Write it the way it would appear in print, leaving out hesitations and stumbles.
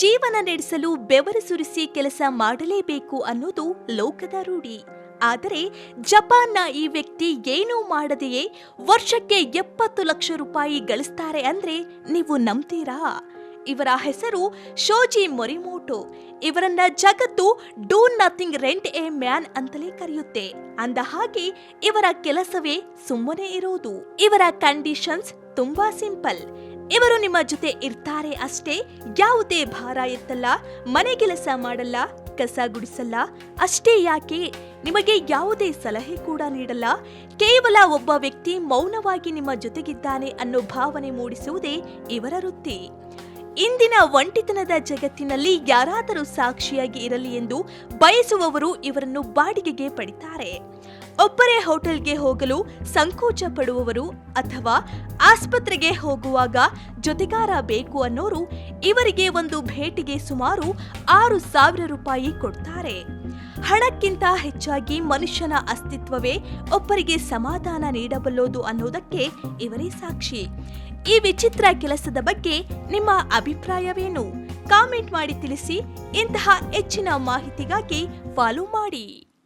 ಜೀವನ ನಡೆಸಲು ಬೆವರು ಸುರಿಸಿ ಕೆಲಸ ಮಾಡಲೇಬೇಕು ಅನ್ನೋದು ಲೋಕದ ರೂಢಿ. ಆದರೆ ಜಪಾನ್ನ ಈ ವ್ಯಕ್ತಿ ಏನೂ ಮಾಡದೆಯೇ ವರ್ಷಕ್ಕೆ 70 ಲಕ್ಷ ರೂಪಾಯಿ ಗಳಿಸ್ತಾರೆ ಅಂದ್ರೆ ನೀವು ನಂಬ್ತೀರಾ? ಇವರ ಹೆಸರು ಶೋಜಿ ಮೊರಿಮೋಟೋ. ಇವರನ್ನ ಜಗತ್ತು do nothing rent A man ಅಂತಲೇ ಕರೆಯುತ್ತೆ. ಅಂದ ಹಾಗೆ ಇವರ ಕೆಲಸವೇ ಸುಮ್ಮನೆ ಇರೋದು. ಇವರ ಕಂಡೀಷನ್ಸ್ ತುಂಬಾ ಸಿಂಪಲ್. ಇವರು ನಿಮ್ಮ ಜೊತೆ ಇರ್ತಾರೆ ಅಷ್ಟೇ, ಯಾವುದೇ ಭಾರ ಎತ್ತಲ್ಲ, ಮನೆ ಕೆಲಸ ಮಾಡಲ್ಲ, ಕಸ ಗುಡಿಸಲ್ಲ. ಅಷ್ಟೇ ಯಾಕೆ, ನಿಮಗೆ ಯಾವುದೇ ಸಲಹೆ ಕೂಡ ನೀಡಲ್ಲ. ಕೇವಲ ಒಬ್ಬ ವ್ಯಕ್ತಿ ಮೌನವಾಗಿ ನಿಮ್ಮ ಜೊತೆಗಿದ್ದಾನೆ ಅನ್ನೋ ಭಾವನೆ ಮೂಡಿಸುವುದೇ ಇವರ ವೃತ್ತಿ. ಇಂದಿನ ಒಂಟಿತನದ ಜಗತ್ತಿನಲ್ಲಿ ಯಾರಾದರೂ ಸಾಕ್ಷಿಯಾಗಿ ಇರಲಿ ಎಂದು ಬಯಸುವವರು ಇವರನ್ನು ಬಾಡಿಗೆಗೆ ಪಡಿತಾರೆ. ಒಬ್ಬರೇ ಹೋಟೆಲ್ಗೆ ಹೋಗಲು ಸಂಕೋಚ ಪಡುವವರು ಅಥವಾ ಆಸ್ಪತ್ರೆಗೆ ಹೋಗುವಾಗ ಜೊತೆಗಾರ ಬೇಕು ಅನ್ನೋರು ಇವರಿಗೆ ಒಂದು ಭೇಟಿಗೆ ಸುಮಾರು 6,000 ರೂಪಾಯಿ ಕೊಡ್ತಾರೆ. ಹಣಕ್ಕಿಂತ ಹೆಚ್ಚಾಗಿ ಮನುಷ್ಯನ ಅಸ್ತಿತ್ವವೇ ಒಬ್ಬರಿಗೆ ಸಮಾಧಾನ ನೀಡಬಲ್ಲೋದು ಅನ್ನೋದಕ್ಕೆ ಇವರೇ ಸಾಕ್ಷಿ. ಈ ವಿಚಿತ್ರ ಕೆಲಸದ ಬಗ್ಗೆ ನಿಮ್ಮ ಅಭಿಪ್ರಾಯವೇನು? ಕಾಮೆಂಟ್ ಮಾಡಿ ತಿಳಿಸಿ. ಇಂತಹ ಹೆಚ್ಚಿನ ಮಾಹಿತಿಗಾಗಿ ಫಾಲೋ ಮಾಡಿ.